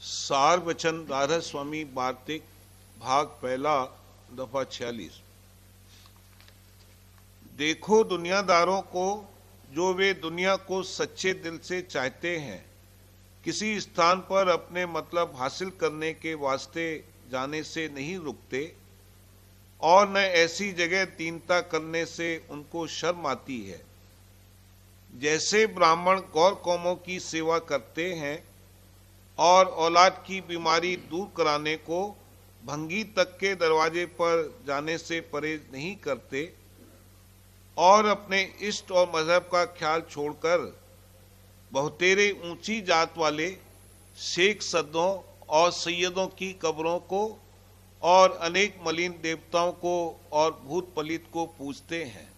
सार वचन राधा स्वामी वार्तिक भाग पहला दफा 46। देखो दुनियादारों को, जो वे दुनिया को सच्चे दिल से चाहते हैं, किसी स्थान पर अपने मतलब हासिल करने के वास्ते जाने से नहीं रुकते और न ऐसी जगह दीनता करने से उनको शर्म आती है। जैसे ब्राह्मण गौर कौमों की सेवा करते हैं और औलाद की बीमारी दूर कराने को भंगी तक के दरवाजे पर जाने से परहेज नहीं करते और अपने इष्ट और मजहब का ख्याल छोड़कर बहुतेरे ऊंची जात वाले शेख सद्दों और सैयदों की कब्रों को और अनेक मलिन देवताओं को और भूत पलित को पूजते हैं।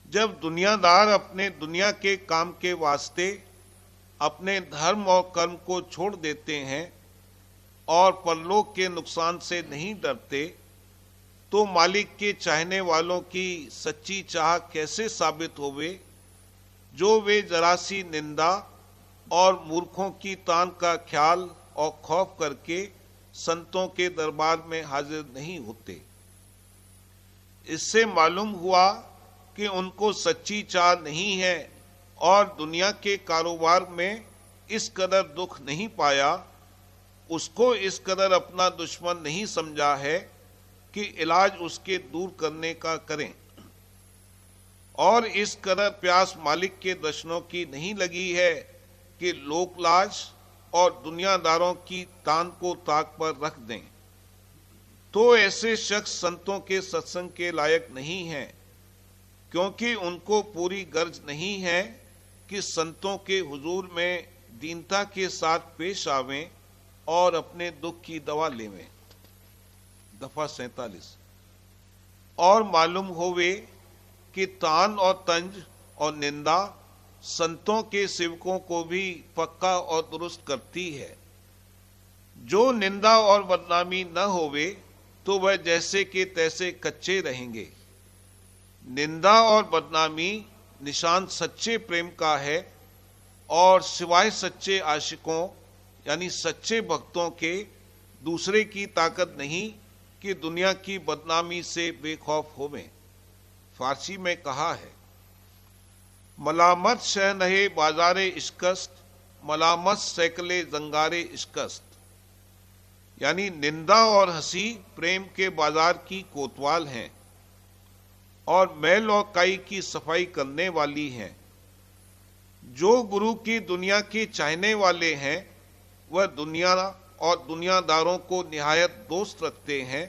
जब दुनियादार अपने दुनिया के काम के वास्ते अपने धर्म और कर्म को छोड़ देते हैं और परलोक के नुकसान से नहीं डरते, तो मालिक के चाहने वालों की सच्ची चाह कैसे साबित होवे, जो वे जरा सी निंदा और मूर्खों की तान का ख्याल और खौफ करके संतों के दरबार में हाजिर नहीं होते। इससे मालूम हुआ कि उनको सच्ची चाह नहीं है और दुनिया के कारोबार में इस कदर दुख नहीं पाया, उसको इस कदर अपना दुश्मन नहीं समझा है कि इलाज उसके दूर करने का करें, और इस कदर प्यास मालिक के दर्शनों की नहीं लगी है कि लोकलाज और दुनियादारों की तान को ताक पर रख दें। तो ऐसे शख्स संतों के सत्संग के लायक नहीं हैं, क्योंकि उनको पूरी गर्ज नहीं है कि संतों के हुजूर में दीनता के साथ पेश आवें और अपने दुख की दवा लेवें। दफा 47। और मालूम होवे कि तान और तंज और निंदा संतों के सेवकों को भी पक्का और दुरुस्त करती है। जो निंदा और बदनामी न होवे तो वह जैसे के तैसे कच्चे रहेंगे। निंदा और बदनामी निशान सच्चे प्रेम का है और सिवाय सच्चे आशिकों यानी सच्चे भक्तों के दूसरे की ताकत नहीं कि दुनिया की बदनामी से बेखौफ होवें। फारसी में कहा है, मलामत शह नहे बाजारे इश्कस्त, मलामत सैकले जंगारे इश्कस्त। यानी निंदा और हंसी प्रेम के बाजार की कोतवाल हैं और मैल और काई की सफाई करने वाली हैं। जो गुरु की दुनिया के चाहने वाले हैं वह दुनिया और दुनियादारों को निहायत दोस्त रखते हैं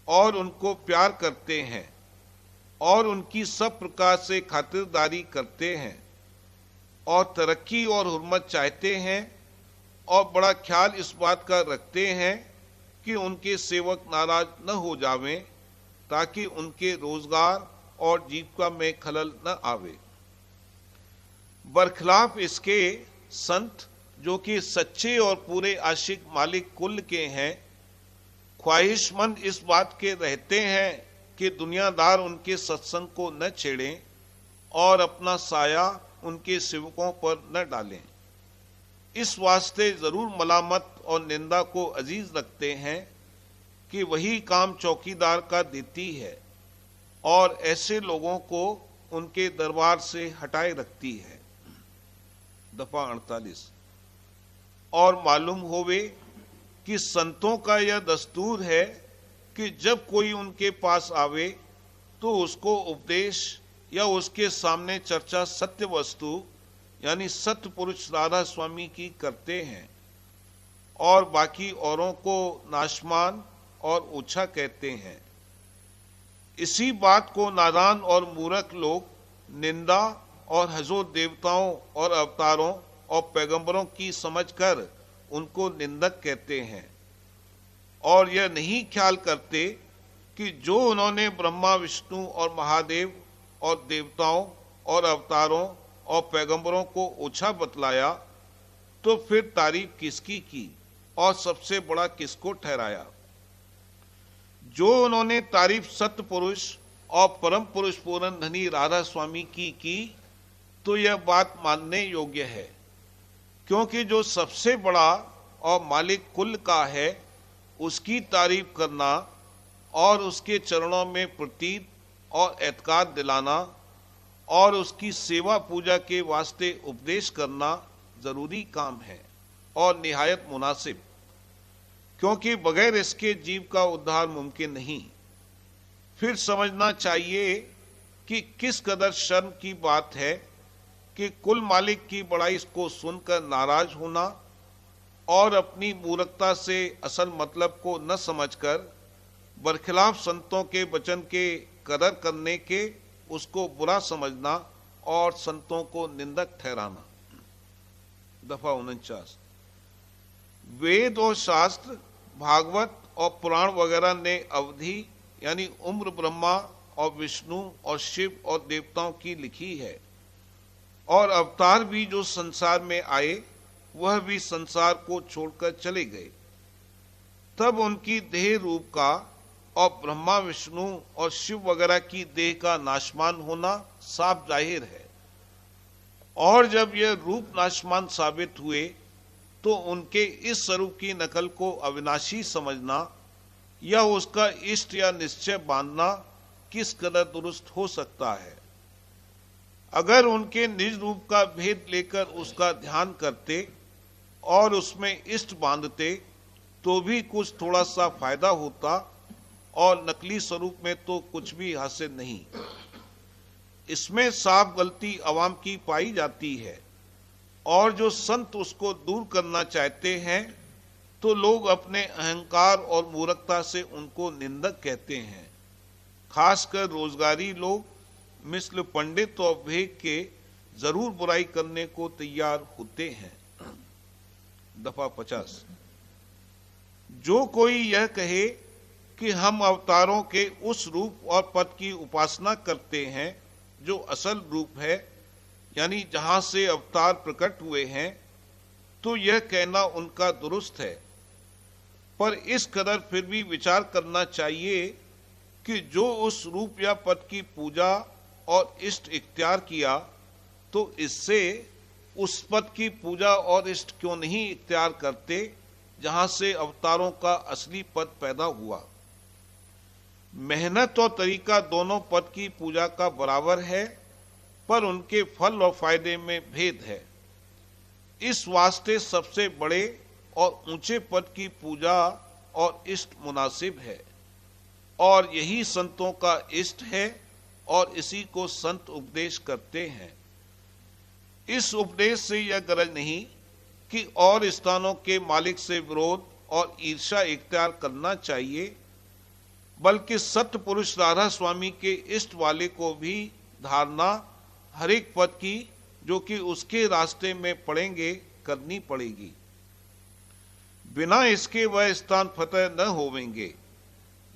और उनको प्यार करते हैं और उनकी सब प्रकार से खातिरदारी करते हैं और तरक्की और हुर्मत चाहते हैं और बड़ा ख्याल इस बात का रखते हैं कि उनके सेवक नाराज न हो जावें, ताकि उनके रोजगार और जीविका में खलल न आवे। बरखिलाफ इसके संत, जो कि सच्चे और पूरे आशिक मालिक कुल के हैं, ख्वाहिशमंद इस बात के रहते हैं कि दुनियादार उनके सत्संग को न छेड़ें और अपना साया उनके सेवकों पर न डालें। इस वास्ते जरूर मलामत और निंदा को अजीज रखते हैं कि वही काम चौकीदार का देती है और ऐसे लोगों को उनके दरबार से हटाए रखती है। दफा 48। और मालूम होवे कि संतों का यह दस्तूर है कि जब कोई उनके पास आवे तो उसको उपदेश या उसके सामने चर्चा सत्य वस्तु यानी सत्य पुरुष राधा स्वामी की करते हैं और बाकी औरों को नाशमान और ऊंचा कहते हैं। इसी बात को नादान और मूर्ख लोग निंदा और हजूर देवताओं और अवतारों और पैगंबरों की समझकर उनको निंदक कहते हैं और यह नहीं ख्याल करते कि जो उन्होंने ब्रह्मा विष्णु और महादेव और देवताओं और अवतारों और पैगंबरों को ओछा बतलाया, तो फिर तारीफ किसकी की और सबसे बड़ा किसको ठहराया। जो उन्होंने तारीफ सत्य पुरुष और परम पुरुष पूर्ण धनी राधा स्वामी की तो यह बात मानने योग्य है, क्योंकि जो सबसे बड़ा और मालिक कुल का है उसकी तारीफ करना और उसके चरणों में प्रतीत और एतकाद दिलाना और उसकी सेवा पूजा के वास्ते उपदेश करना जरूरी काम है और निहायत मुनासिब, क्योंकि बगैर इसके जीव का उद्धार मुमकिन नहीं। फिर समझना चाहिए कि किस कदर शर्म की बात है कि कुल मालिक की बड़ाई को सुनकर नाराज होना और अपनी मूर्खता से असल मतलब को न समझकर बरखिलाफ संतों के वचन के कदर करने के उसको बुरा समझना और संतों को निंदक ठहराना। दफा 49। वेद और शास्त्र, भागवत और पुराण वगैरह ने अवधि यानी उम्र ब्रह्मा और विष्णु और शिव और देवताओं की लिखी है, और अवतार भी जो संसार में आए वह भी संसार को छोड़कर चले गए। तब उनकी देह रूप का और ब्रह्मा विष्णु और शिव वगैरह की देह का नाशमान होना साफ जाहिर है, और जब यह रूप नाशमान साबित हुए तो उनके इस स्वरूप की नकल को अविनाशी समझना या उसका इष्ट या निश्चय बांधना किस कदर दुरुस्त हो सकता है। अगर उनके निज रूप का भेद लेकर उसका ध्यान करते और उसमें इष्ट बांधते तो भी कुछ थोड़ा सा फायदा होता, और नकली स्वरूप में तो कुछ भी हासिल नहीं। इसमें साफ गलती अवाम की पाई जाती है, और जो संत उसको दूर करना चाहते हैं तो लोग अपने अहंकार और मूर्खता से उनको निंदक कहते हैं। खासकर रोजगारी लोग मिस्ल पंडित और भेद के जरूर बुराई करने को तैयार होते हैं। दफा 50। जो कोई यह कहे कि हम अवतारों के उस रूप और पद की उपासना करते हैं जो असल रूप है, यानी जहां से अवतार प्रकट हुए हैं, तो यह कहना उनका दुरुस्त है। पर इस कदर फिर भी विचार करना चाहिए कि जो उस रूप या पद की पूजा और इष्ट इख्तियार किया, तो इससे उस पद की पूजा और इष्ट क्यों नहीं इख्तियार करते जहां से अवतारों का असली पद पैदा हुआ। मेहनत और तरीका दोनों पद की पूजा का बराबर है, पर उनके फल और फायदे में भेद है। इस वास्ते सबसे बड़े और ऊंचे पद की पूजा और इष्ट मुनासिब है, और यही संतों का इष्ट है, और इसी को संत उपदेश करते हैं। इस उपदेश से यह गरज नहीं कि और स्थानों के मालिक से विरोध और ईर्ष्या इख्तियार करना चाहिए, बल्कि सत्य पुरुष राधा स्वामी के इष्ट वाले को भी धारणा हर एक पद की जो कि उसके रास्ते में पड़ेंगे करनी पड़ेगी। बिना इसके वह स्थान फतेह न होवेंगे।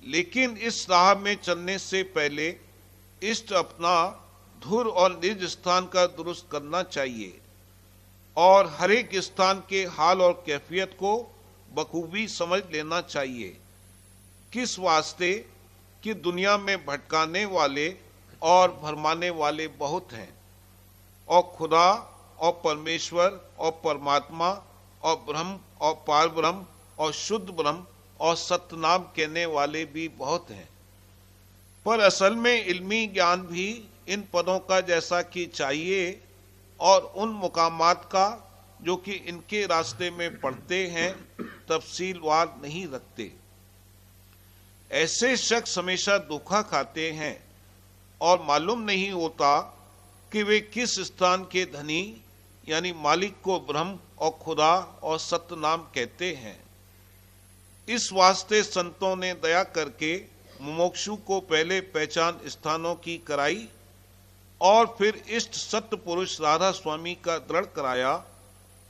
लेकिन इस राह में चलने से पहले इष्ट अपना धुर और निज स्थान का दुरुस्त करना चाहिए, और हर एक स्थान के हाल और कैफियत को बखूबी समझ लेना चाहिए। किस वास्ते कि दुनिया में भटकाने वाले और भरमाने वाले बहुत हैं, और खुदा और परमेश्वर और परमात्मा और ब्रह्म और पार ब्रह्म और शुद्ध ब्रह्म और सत्यनाम कहने वाले भी बहुत हैं। पर असल में इल्मी ज्ञान भी इन पदों का जैसा कि चाहिए, और उन मुकामात का जो कि इनके रास्ते में पढ़ते हैं तफसीलवार नहीं रखते। ऐसे शख्स हमेशा धोखा खाते हैं, और मालूम नहीं होता कि वे किस स्थान के धनी यानी मालिक को ब्रह्म और खुदा और सत्यनाम कहते हैं। इस वास्ते संतों ने दया करके मुमुक्षु को पहले पहचान स्थानों की कराई, और फिर इष्ट सत्य पुरुष राधा स्वामी का दृढ़ कराया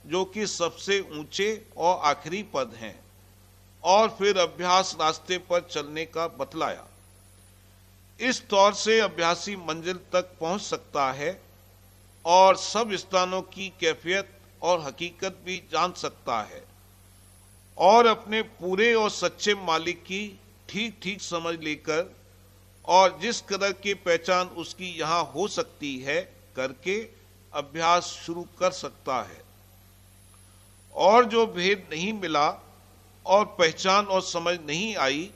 जो कि सबसे ऊंचे और आखिरी पद हैं, और फिर अभ्यास रास्ते पर चलने का बतलाया। इस तौर से अभ्यासी मंजिल तक पहुंच सकता है और सब स्थानों की कैफियत और हकीकत भी जान सकता है, और अपने पूरे और सच्चे मालिक की ठीक ठीक समझ लेकर और जिस कदर की पहचान उसकी यहाँ हो सकती है करके अभ्यास शुरू कर सकता है। और जो भेद नहीं मिला और पहचान और समझ नहीं आई,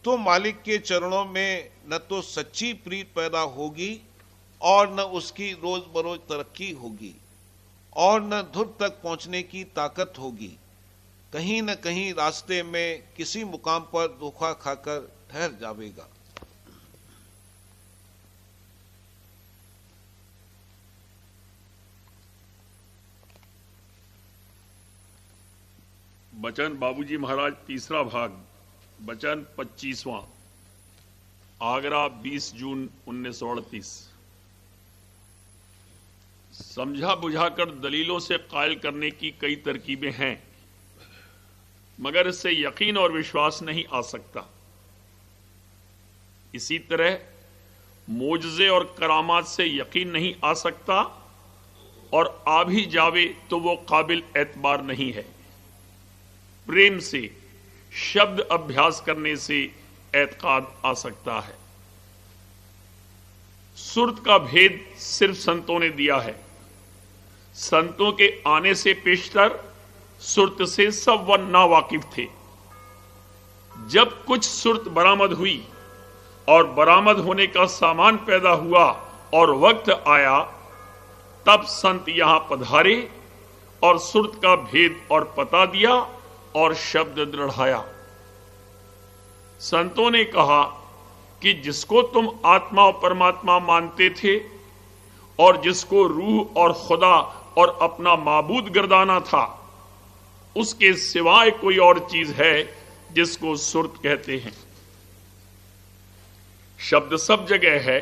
तो मालिक के चरणों में न तो सच्ची प्रीत पैदा होगी और न उसकी रोज बरोज तरक्की होगी और न धुर तक पहुंचने की ताकत होगी। कहीं न कहीं रास्ते में किसी मुकाम पर धोखा खाकर ठहर जाएगा। बचन बाबूजी महाराज, तीसरा भाग, बचन 25वां। आगरा 20 जून 1938। समझा बुझाकर दलीलों से कायल करने की कई तरकीबें हैं, मगर इससे यकीन और विश्वास नहीं आ सकता। इसी तरह मोजज़े और करामात से यकीन नहीं आ सकता, और आ भी जावे तो वो काबिल एतबार नहीं है। प्रेम से, शब्द अभ्यास करने से एतकाद आ सकता है। सुरत का भेद सिर्फ संतों ने दिया है। संतों के आने से पेशतर सुरत से सब वन नावाकिफ थे। जब कुछ सुरत बरामद हुई और बरामद होने का सामान पैदा हुआ और वक्त आया, तब संत यहां पधारे और सुरत का भेद और पता दिया और शब्द दृढ़ाया। संतों ने कहा कि जिसको तुम आत्मा और परमात्मा मानते थे और जिसको रूह और खुदा और अपना माबूद गर्दाना था, उसके सिवाय कोई और चीज है जिसको सुरत कहते हैं। शब्द सब जगह है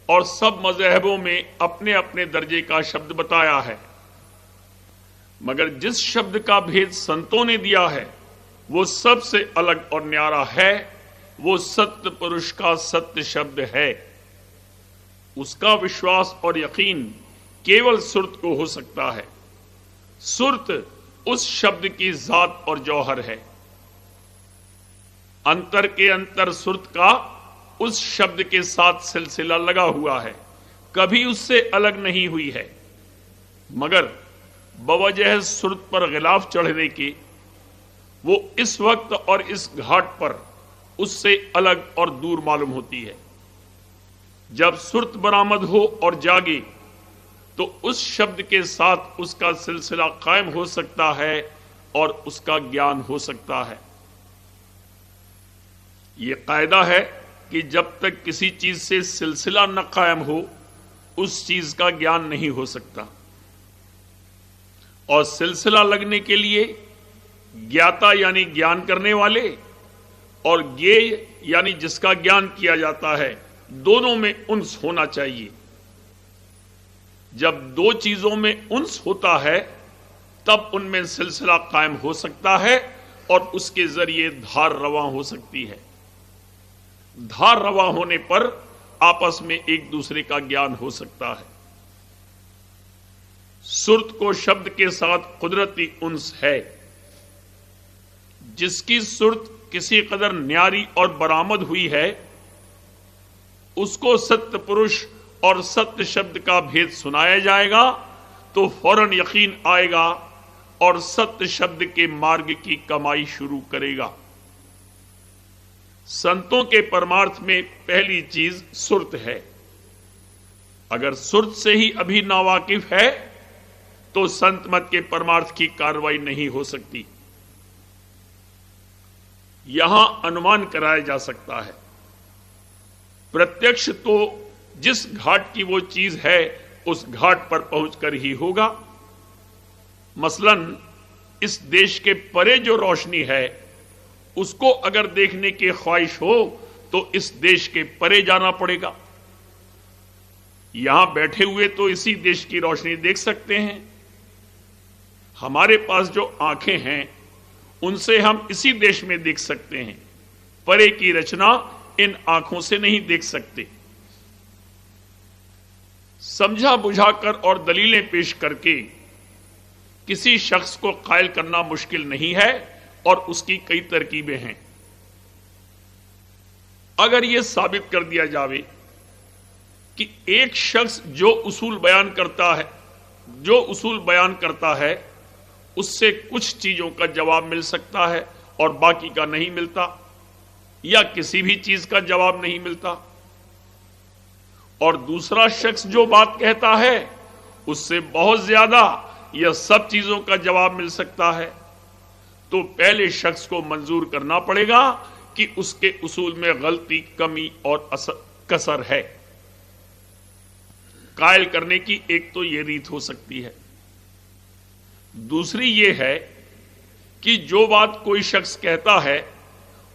और सब मजहबों में अपने अपने दर्जे का शब्द बताया है, मगर जिस शब्द का भेद संतों ने दिया है वो सबसे अलग और न्यारा है। वो सत्य पुरुष का सत्य शब्द है। उसका विश्वास और यकीन केवल सुरत को हो सकता है। सुरत उस शब्द की जात और जौहर है। अंतर के अंतर सुरत का उस शब्द के साथ सिलसिला लगा हुआ है, कभी उससे अलग नहीं हुई है, मगर बवजह सुरत पर गिलाफ चढ़ने के वो इस वक्त और इस घाट पर उससे अलग और दूर मालूम होती है। जब सुरत बरामद हो और जागे तो उस शब्द के साथ उसका सिलसिला कायम हो सकता है और उसका ज्ञान हो सकता है। यह कायदा है कि जब तक किसी चीज से सिलसिला न कायम हो, उस चीज का ज्ञान नहीं हो सकता। और सिलसिला लगने के लिए ज्ञाता यानी ज्ञान करने वाले और ज्ञेय यानी जिसका ज्ञान किया जाता है, दोनों में उन्स होना चाहिए। जब दो चीजों में उन्स होता है, तब उनमें सिलसिला कायम हो सकता है और उसके जरिए धार रवा हो सकती है। धार रवा होने पर आपस में एक दूसरे का ज्ञान हो सकता है। सुरत को शब्द के साथ कुदरती उन्स है। जिसकी सुरत किसी कदर न्यारी और बरामद हुई है, उसको सत्य पुरुष और सत्य शब्द का भेद सुनाया जाएगा तो फौरन यकीन आएगा और सत्य शब्द के मार्ग की कमाई शुरू करेगा। संतों के परमार्थ में पहली चीज सुरत है। अगर सुरत से ही अभी नावाकिफ है तो संत मत के परमार्थ की कार्रवाई नहीं हो सकती। यहां अनुमान कराया जा सकता है। प्रत्यक्ष तो जिस घाट की वो चीज है उस घाट पर पहुंचकर ही होगा। मसलन इस देश के परे जो रोशनी है उसको अगर देखने की ख्वाहिश हो तो इस देश के परे जाना पड़ेगा। यहां बैठे हुए तो इसी देश की रोशनी देख सकते हैं। हमारे पास जो आंखें हैं उनसे हम इसी देश में देख सकते हैं। परे की रचना इन आंखों से नहीं देख सकते। समझा बुझाकर और दलीलें पेश करके किसी शख्स को कायल करना मुश्किल नहीं है और उसकी कई तरकीबें हैं। अगर यह साबित कर दिया जावे कि एक शख्स जो उसूल बयान करता है उससे कुछ चीजों का जवाब मिल सकता है और बाकी का नहीं मिलता, या किसी भी चीज का जवाब नहीं मिलता। और दूसरा शख्स जो बात कहता है उससे बहुत ज्यादा या सब चीजों का जवाब मिल सकता है। तो पहले शख्स को मंजूर करना पड़ेगा कि उसके उसूल में गलती, कमी और कसर है। कायल करने की एक तो यह रीत हो सकती है। दूसरी यह है कि जो बात कोई शख्स कहता है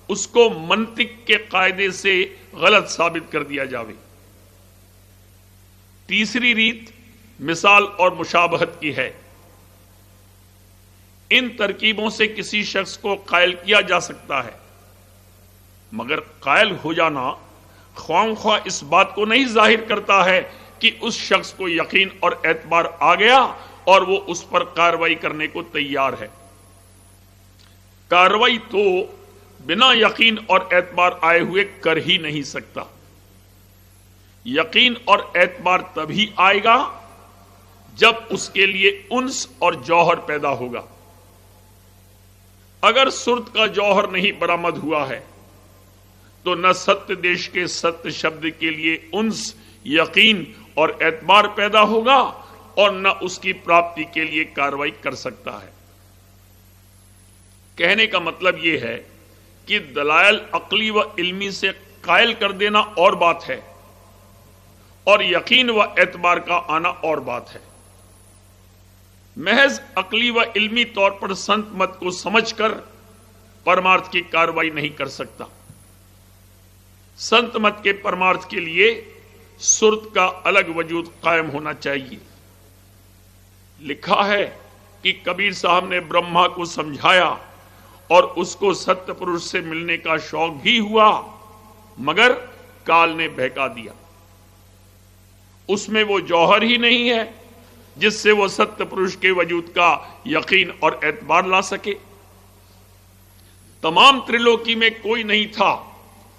उसको मंतिक के कायदे से गलत साबित कर दिया जावे। तीसरी रीत मिसाल और मुशाबहत की है। इन तरकीबों से किसी शख्स को कायल किया जा सकता है, मगर कायल हो जाना ख्वाम-ख्वाह इस बात को नहीं जाहिर करता है कि उस शख्स को यकीन और एतबार आ गया और वो उस पर कार्रवाई करने को तैयार है। कार्रवाई तो बिना यकीन और एतबार आए हुए कर ही नहीं सकता। यकीन और एतबार तभी आएगा जब उसके लिए उन्स और जौहर पैदा होगा। अगर सुर्त का जौहर नहीं बरामद हुआ है तो न सत्य देश के सत्य शब्द के लिए उन्स, यकीन और एतबार पैदा होगा और न उसकी प्राप्ति के लिए कार्रवाई कर सकता है। कहने का मतलब यह है कि दलायल अक्ली व इल्मी से कायल कर देना और बात है और यकीन व एतबार का आना और बात है। महज अक्ली व इल्मी तौर पर संत मत को समझकर परमार्थ की कार्रवाई नहीं कर सकता। संत मत के परमार्थ के लिए सुरत का अलग वजूद कायम होना चाहिए। लिखा है कि कबीर साहब ने ब्रह्मा को समझाया और उसको सत्य पुरुष से मिलने का शौक भी हुआ, मगर काल ने बहका दिया। उसमें वो जौहर ही नहीं है जिससे वो सत्य पुरुष के वजूद का यकीन और एतबार ला सके। तमाम त्रिलोकी में कोई नहीं था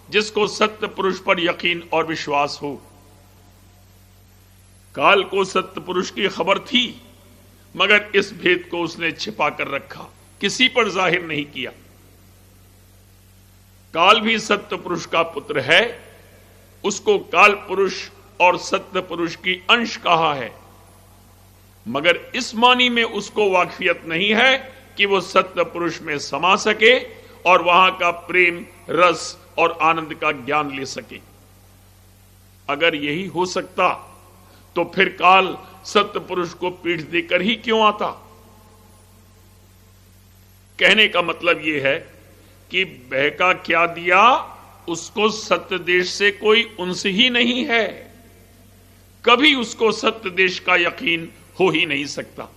जिसको सत्य पुरुष पर यकीन और विश्वास हो। काल को सत्य पुरुष की खबर थी, मगर इस भेद को उसने छिपा कर रखा, किसी पर जाहिर नहीं किया। काल भी सत्य पुरुष का पुत्र है, उसको काल पुरुष और सत्य पुरुष की अंश कहा है, मगर इस मानी में उसको वाकफियत नहीं है कि वो सत्य पुरुष में समा सके और वहां का प्रेम, रस और आनंद का ज्ञान ले सके। अगर यही हो सकता तो फिर काल सत्य पुरुष को पीठ देकर ही क्यों आता। कहने का मतलब यह है कि बहका क्या दिया, उसको सत्य देश से कोई उनसे ही नहीं है, कभी उसको सत्य देश का यकीन हो ही नहीं सकता।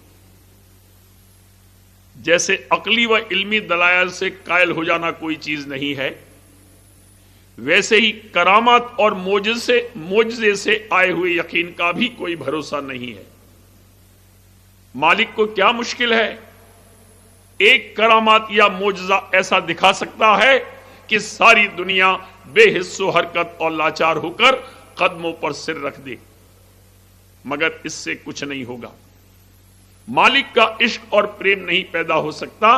जैसे अकली व इल्मी दलायल से कायल हो जाना कोई चीज नहीं है, वैसे ही करामात और मोजजे से आए हुए यकीन का भी कोई भरोसा नहीं है। मालिक को क्या मुश्किल है, एक करामात या मोजजा ऐसा दिखा सकता है कि सारी दुनिया बेहिस्सो हरकत और लाचार होकर कदमों पर सिर रख दे, मगर इससे कुछ नहीं होगा। मालिक का इश्क और प्रेम नहीं पैदा हो सकता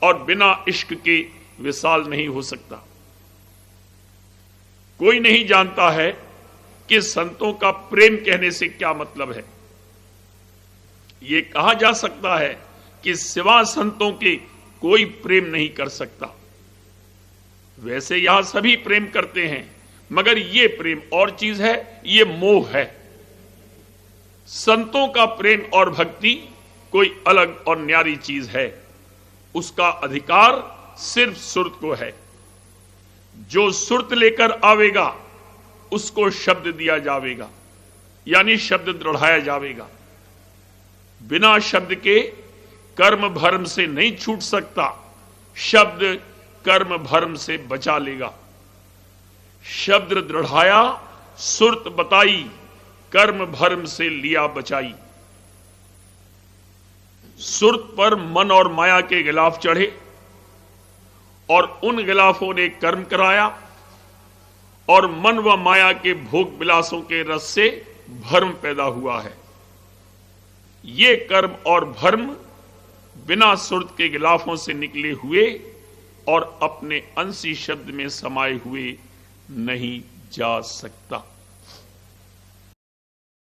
और बिना इश्क के विसाल नहीं हो सकता। कोई नहीं जानता है कि संतों का प्रेम कहने से क्या मतलब है। यह कहा जा सकता है कि सिवा संतों के कोई प्रेम नहीं कर सकता। वैसे यहां सभी प्रेम करते हैं, मगर यह प्रेम और चीज है, यह मोह है। संतों का प्रेम और भक्ति कोई अलग और न्यारी चीज है। उसका अधिकार सिर्फ सुरत को है। जो सुरत लेकर आवेगा उसको शब्द दिया जावेगा, यानी शब्द दृढ़ाया जावेगा। बिना शब्द के कर्म भर्म से नहीं छूट सकता, शब्द कर्म भर्म से बचा लेगा। शब्द दृढ़ाया, सुरत बताई, कर्म भर्म से लिया बचाई। सुरत पर मन और माया के गिलाफ चढ़े और उन गिलाफों ने कर्म कराया और मन व माया के भोग विलासों के रस से भर्म पैदा हुआ है। ये कर्म और भर्म बिना सुरत के गिलाफों से निकले हुए और अपने अंशी शब्द में समाये हुए नहीं जा सकता।